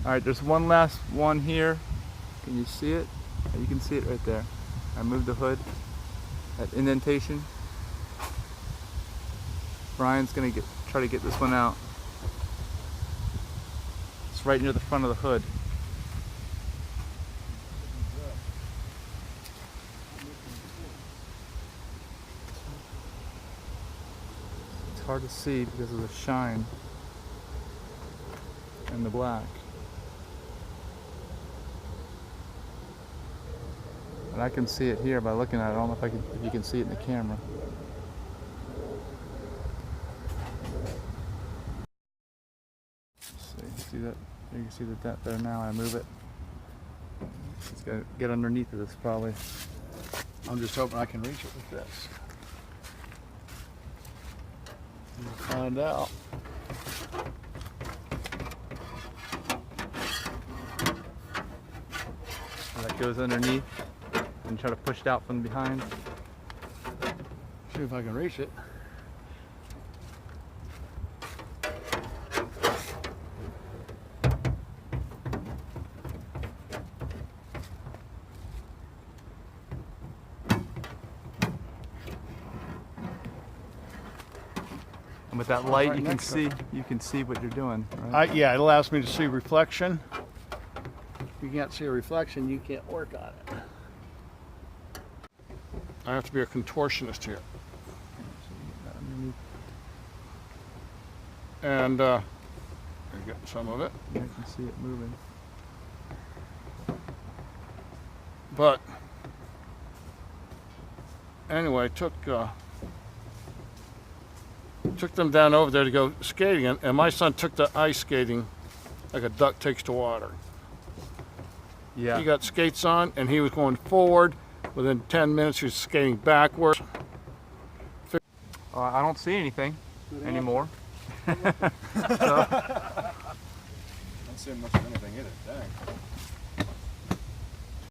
All right, there's one last one here. Can you see it? You can see it right there. I moved the hood. That indentation. Brian's gonna try to get this one out. It's right near the front of the hood. It's hard to see because of the shine and the black. But I can see it here by looking at it. I don't know if you can see it in the camera. See that? You can see the dent there now. I move it. It's got to get underneath of this probably. I'm just hoping I can reach it with this. We'll find out. That goes underneath and try to push it out from behind. See if I can reach it. And with that light, Right you can see what you're doing. Right? Yeah, it allows me to see reflection. If you can't see a reflection, you can't work on it. I have to be a contortionist here. And you get some of it. Yeah, I can see it moving. But anyway, took them down over there to go skating, and my son took the ice skating like a duck takes to water. Yeah. He got skates on, and he was going forward. Within 10 minutes, he was skating backwards. I don't see anything anymore. So,